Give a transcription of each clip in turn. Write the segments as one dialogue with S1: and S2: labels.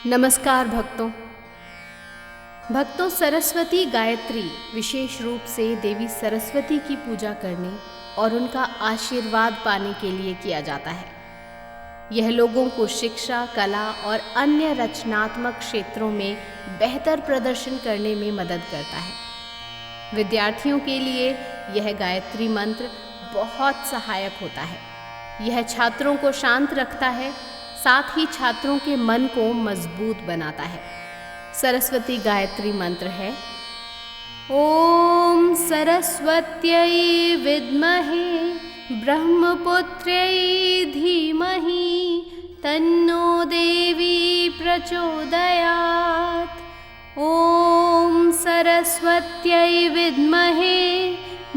S1: नमस्कार भक्तों, सरस्वती गायत्री विशेष रूप से देवी सरस्वती की पूजा करने और उनका आशीर्वाद पाने के लिए किया जाता है। यह लोगों को शिक्षा, कला और अन्य रचनात्मक क्षेत्रों में बेहतर प्रदर्शन करने में मदद करता है। विद्यार्थियों के लिए यह गायत्री मंत्र बहुत सहायक होता है। यह छात्रों को शांत रखता है, साथ ही छात्रों के मन को मजबूत बनाता है। सरस्वती गायत्री मंत्र है ओम सरस्वत्यै विद्महे ब्रह्मपुत्र्यै धीमहि तन्नो देवी प्रचोदयात्। ओम सरस्वत्यै विद्महे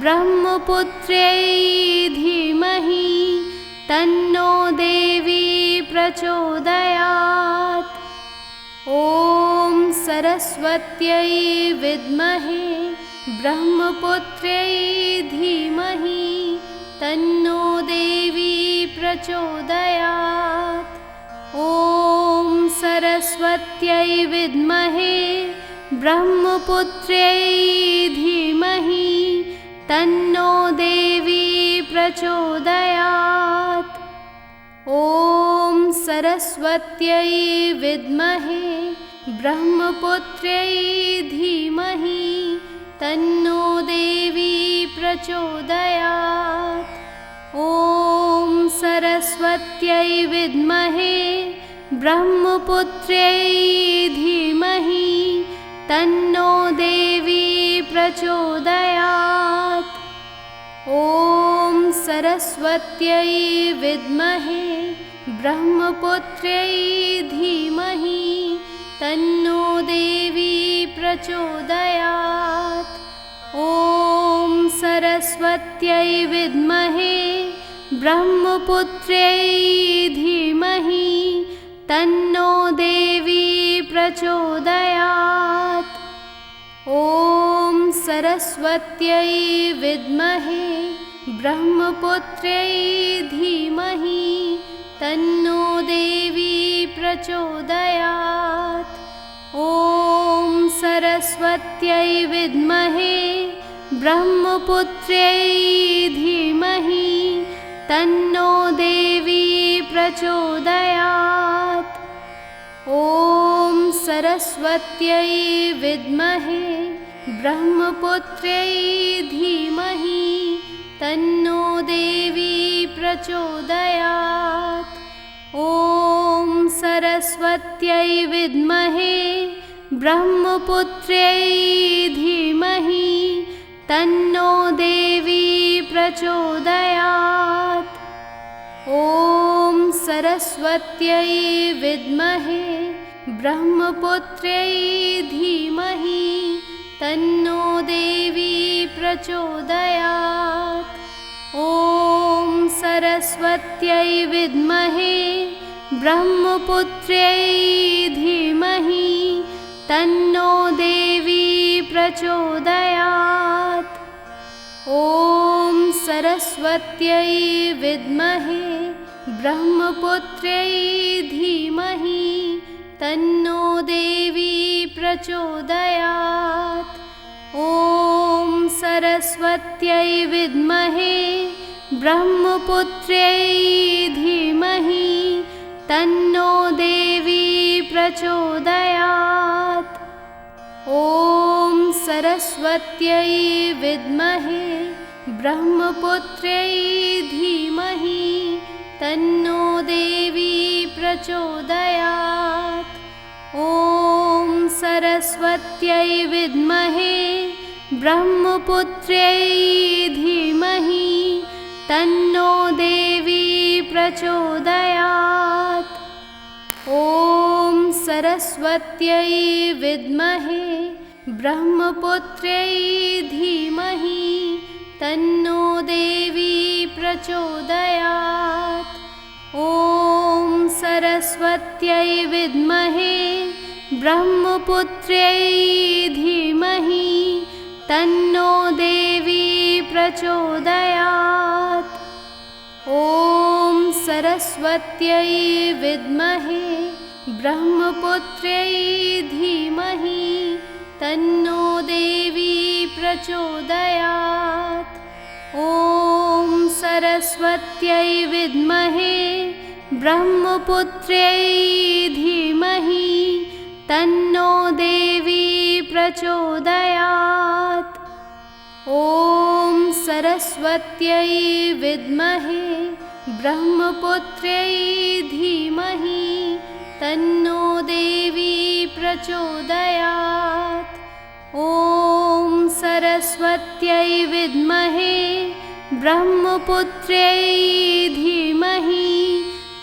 S1: ब्रह्मपुत्र्यै धीमहि तन्नो देवी प्रचोदयात्। ओम सरस्वत्यै विद्महे ब्रह्मपुत्र्यै धीमहि तन्नो देवी प्रचोदयात्। ओम सरस्वत्यै विद्महे ब्रह्मपुत्र्यै धीमहि तन्नो देवी प्रचोदयात्। ओम सरस्वत्यै विद्महे ब्रह्मपुत्र्यै धीमहि तन्नो देवी प्रचोदयात्। ओम सरस्वत्यै विद्महे ब्रह्मपुत्र्यै धीमहि तन्नो देवी प्रचोदयात्। ओम सरस्वत्यै विद्महे ब्रह्मपुत्र्यै धीमहि तन्नो देवी प्रचोदयात्। ओम सरस्वत्यै विद्महे ब्रह्मपुत्र्यै धीमहि तन्नो देवी प्रचोदयात्। ओम सरस्वत्यै विद्महे ब्रह्मपुत्र्यै धीमहि तन्नो देवी प्रचोदयात्। ओम सरस्वत्यै विद्महे ब्रह्मपुत्र्यै धीमहि तन्नो देवी प्रचोदयात्। ओम सरस्वत्यै विद्महे ब्रह्मपुत्र्यै धीमहि तन्नो देवी प्रचोदयात्। ओम सरस्वत्यै विद्महे ब्रह्मपुत्र्यै धीमहि तन्नो देवी प्रचोदयात्। ओम सरस्वत्यै विद्महे ब्रह्मपुत्र्यै धीमहि तन्नो देवी प्रचोदयात्। ओम सरस्वत्यै विद्महे ब्रह्मपुत्र्यै धीमहि तन्नो देवी प्रचोदयात्। ओम सरस्वत्यै विद्महे ब्रह्मपुत्र्यै धीमहि तन्नो देवी प्रचोदयात्। ओम सरस्वत्यै विद्महे ब्रह्मपुत्र्यै धीमहि तन्नो देवी प्रचोदयात्। ओम सरस्वत्यै विद्महे ब्रह्मपुत्र्यै धीमहि तन्नो देवी प्रचोदयात्। ओम सरस्वत्यै विद्महे ब्रह्मपुत्र्यै धीमहि तन्नो देवी प्रचोदयात्। ओम सरस्वत्यै विद्महे ब्रह्मपुत्र्यै धीमहि तन्नो देवी प्रचोदयात्। ओम सरस्वत्यै विद्महे ब्रह्मपुत्र्यै धीमहि तन्नो देवी प्रचोदयात्। ओम सरस्वत्यै विद्महे ब्रह्मपुत्र्यै धीमहि तन्नो देवी प्रचोदयात्। ॐ सरस्वत्यै विद्महे ब्रह्मपुत्र्यै धीमहि तन्नो देवी प्रचोदयात्। ॐ सरस्वत्यै विद्महे ब्रह्मपुत्र्यै धीमहि तन्नो देवी प्रचोदयात्। ॐ सरस्वत्यै विद्महे ब्रह्मपुत्र्यै धीमहि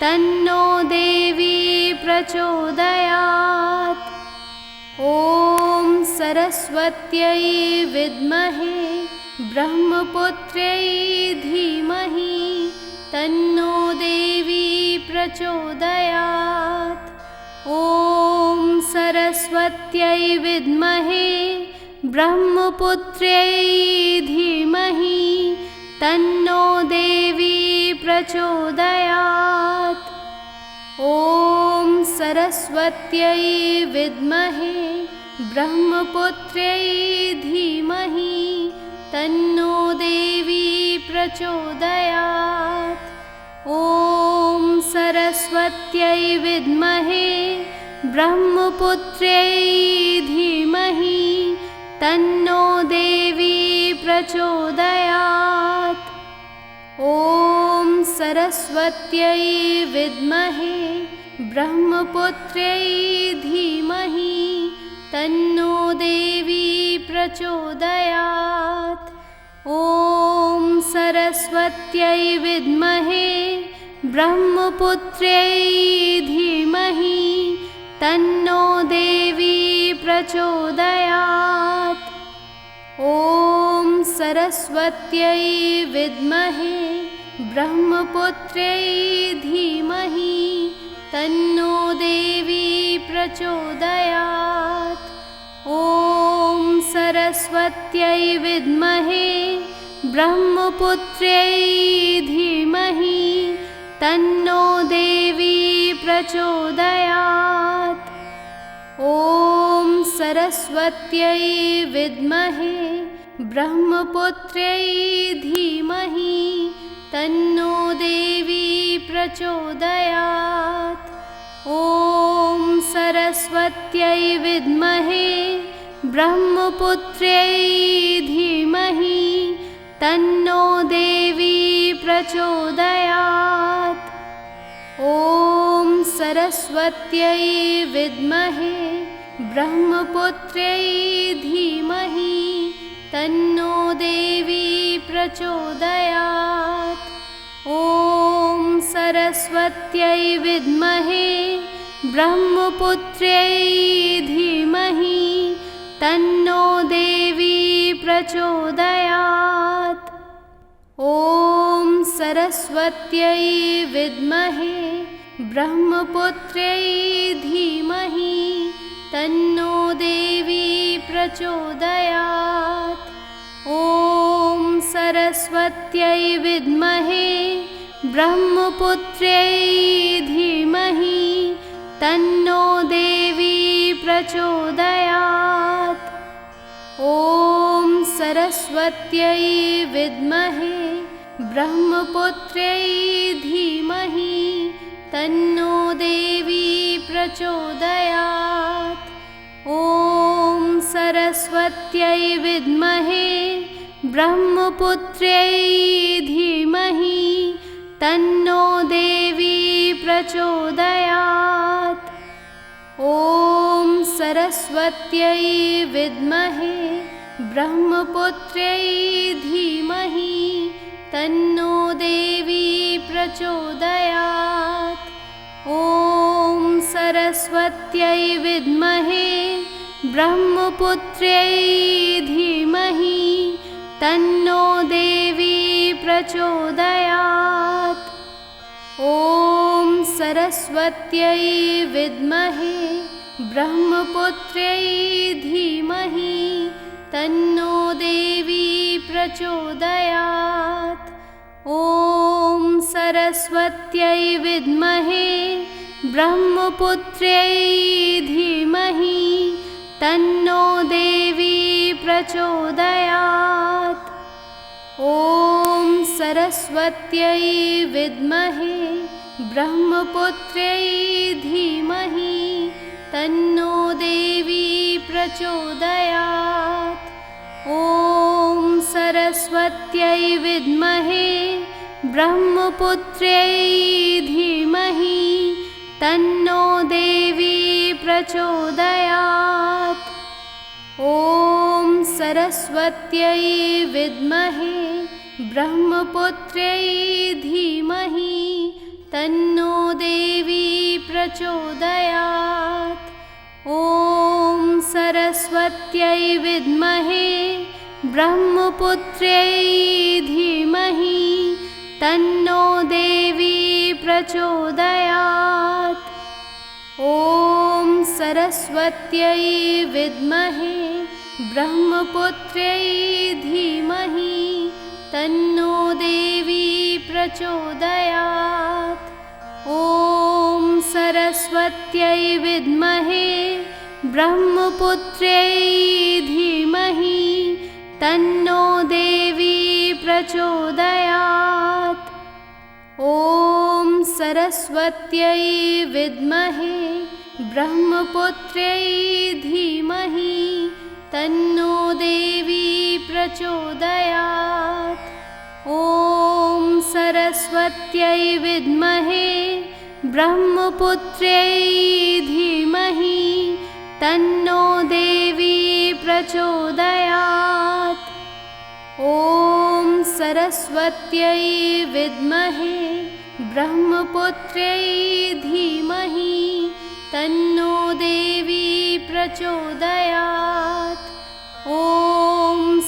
S1: तन्नो देवी प्रचोदयात्। ॐ सरस्वत्यै विद्महे ब्रह्मपुत्र्यै धीमहि तन्नो देवी प्रचोदयात्। ॐ सरस्वत्यै विद्महे ब्रह्मपुत्र्यै धीमहि तन्नो देवी प्रचोदयात्। ॐ सरस्वत्यै विद्महे ब्रह्मपुत्र्यै धीमहि तन्नो देवी प्रचोदयात्। ॐ सरस्वत्यै विद्महे ब्रह्मपुत्र्यै धीमहि तन्नो देवी प्रचोदयात्। ॐ सरस्वत्यै विद्महे ब्रह्मपुत्र्यै धीमहि तन्नो देवी प्रचोदयात्। ॐ सरस्वत्यै विद्महे ब्रह्मपुत्र्यै धीमहि तन्नो देवी प्रचोदयात्। ॐ सरस्वत्यै विद्महे ब्रह्मपुत्र्यै धीमहि तन्नो देवी प्रचोदयात्। ॐ सरस्वत्यै विद्महे ब्रह्मपुत्र्यै धीमहि तन्नो देवी प्रचोदयात्। ॐ सरस्वत्यै विद्महे ब्रह्मपुत्र्यै धीमहि तन्नो देवी प्रचोदयात्। ॐ सरस्वत्यै विद्महे ब्रह्मपुत्र्यै धीमहि तन्नो देवी प्रचोदयात्। ॐ सरस्वत्यै विद्महे ब्रह्मपुत्र्यै धीमहि तन्नो देवी प्रचोदयात्। ॐ सरस्वत्यै विद्महे ब्रह्मपुत्र्यै धीमहि तन्नो देवी प्रचोदयात्। ॐ सरस्वत्यै विद्महे ब्रह्मपुत्र्यै धीमहि तन्नो देवी प्रचोदयात्। ॐ सरस्वत्यै विद्महे ब्रह्मपुत्र्यै धीमहि तन्नो देवी प्रचोदयात्। ॐ सरस्वत्यै विद्महे ब्रह्मपुत्र्यै धीमहि तन्नो देवी प्रचोदयात्। ॐ सरस्वत्यै विद्महे ब्रह्मपुत्र्यै धीमहि तन्नो देवी प्रचोदयात्। ॐ सरस्वत्यै विद्महे ब्रह्मपुत्र्यै धीमहि तन्नो देवी प्रचोदयात्। ॐ सरस्वत्यै विद्महे ब्रह्मपुत्र्यै धीमहि तन्नो देवी प्रचोदयात्। ॐ सरस्वत्यै विद्महे ब्रह्मपुत्र्यै धीमहि तन्नो देवी प्रचोदयात्। ॐ सरस्वत्यै विद्महे ब्रह्मपुत्र्यै धीमहि तन्नो देवी प्रचोदयात्। ॐ सरस्वत्यै विद्महे ब्रह्मपुत्र्यै धीमहि तन्नो देवी प्रचोदयात्। ॐ सरस्वत्यै विद्महे ब्रह्मपुत्र्यै धीमहि तन्नो देवी प्रचोदयात्। ॐ सरस्वत्यै विद्महे ब्रह्मपुत्र्यै धीमहि तन्नो देवी प्रचोदयात्। ॐ सरस्वत्यै विद्महे ब्रह्मपुत्र्यै धीमहि तन्नो देवी प्रचोदयात्। ॐ सरस्वत्यै विद्महे ब्रह्मपुत्र्यै धीमहि तन्नो देवी प्रचोदयात्। ॐ सरस्वत्यै विद्महे ब्रह्मपुत्र्यै धीमहि तन्नो देवी प्रचोदयात्। ॐ सरस्वत्यै विद्महे ब्रह्मपुत्र्यै धीमहि तन्नो देवी प्रचोदयात्। ॐ सरस्वत्यै विद्महे ब्रह्मपुत्र्यै धीमहि तन्नो देवी प्रचोदयात्। ॐ सरस्वत्यै विद्महे ब्रह्मपुत्र्यै धीमहि तन्नो देवी प्रचोदयात्। ॐ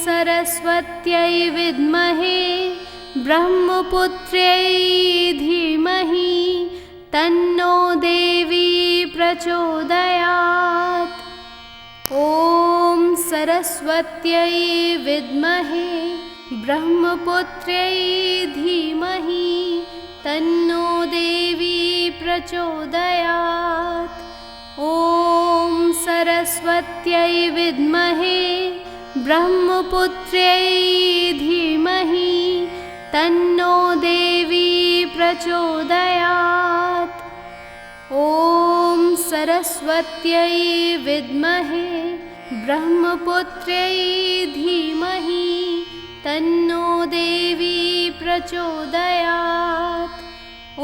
S1: सरस्वत्यै विद्महे ब्रह्मपुत्र्यै धीमहि तन्नो देवी प्रचोदयात्। ॐ सरस्वत्यै विद्महे ब्रह्मपुत्र्यै धीमहि तन्नो देवी प्रचोदयात्। ॐ सरस्वत्यै विद्महे ब्रह्मपुत्र्यै धीमहि तन्नो देवी प्रचोदयात्। ॐ सरस्वत्यै विद्महे ब्रह्मपुत्र्यै धीमहि तन्नो देवी प्रचोदयात्। ॐ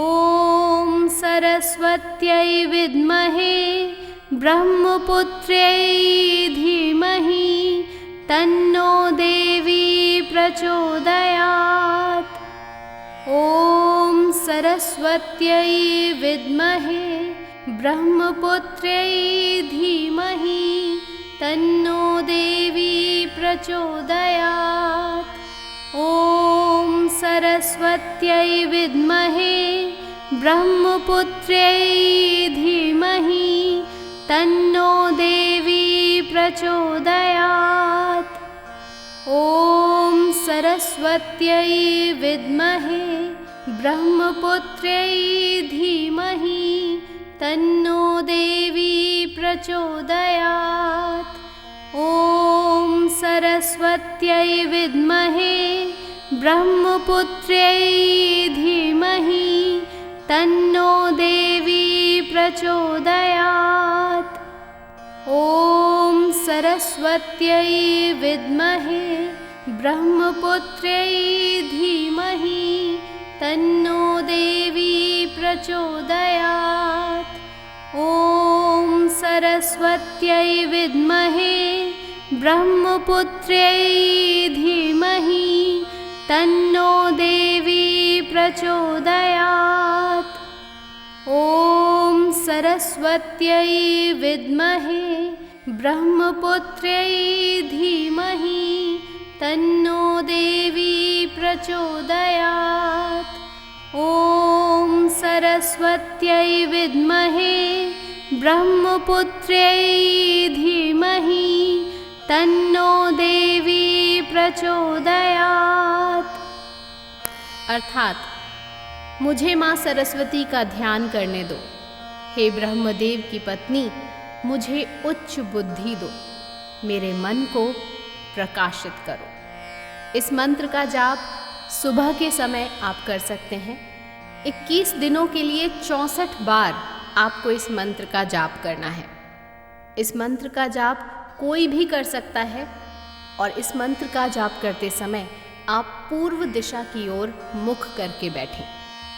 S1: सरस्वत्यै विद्महे ब्रह्मपुत्र्यै धीमहि तन्नो देवी प्रचोदयात्। ॐ सरस्वत्यै विद्महे ब्रह्मपुत्र्यै धीमहि तन्नो देवी प्रचोदयात्। ॐ सरस्वत्यै विद्महे ब्रह्मपुत्र्यै धीमहि तन्नो देवी प्रचोदयात्। ॐ सरस्वत्यै विद्महे ब्रह्मपुत्र्यै धीमहि तन्नो देवी प्रचोदयात्। ॐ सरस्वत्यै विद्महे ब्रह्मपुत्र्यै धीमहि तन्नो देवी प्रचोदयात्। ॐ सरस्वत्यै विद्महे ब्रह्मपुत्र्यै धीमहि तन्नो देवी प्रचोदयात्। ॐ सरस्वत्यै विद्महे ब्रह्मपुत्र्यै धीमहि तन्नो देवी प्रचोदयात्। ॐ सरस्वत्यै विद्महे ब्रह्मपुत्र्यै धीमहि तन्नो देवी प्रचोदयात्। ॐ सरस्वत्यै विद्महे ब्रह्मपुत्र्यै धीमहि तन्नो देवी प्रचोदयात्। अर्थात मुझे माँ सरस्वती का ध्यान करने दो, हे ब्रह्मदेव की पत्नी, मुझे उच्च बुद्धि दो, मेरे मन को प्रकाशित करो। इस मंत्र का जाप सुबह के समय आप कर सकते हैं। 21 दिनों के लिए 64 बार आपको इस मंत्र का जाप करना है। इस मंत्र का जाप कोई भी कर सकता है और इस मंत्र का जाप करते समय आप पूर्व दिशा की ओर मुख करके बैठें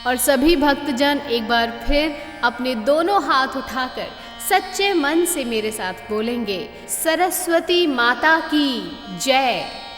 S1: और सभी भक्तजन एक बार फिर अपने दोनों हाथ उठाकर सच्चे मन से मेरे साथ बोलेंगे, सरस्वती माता की जय।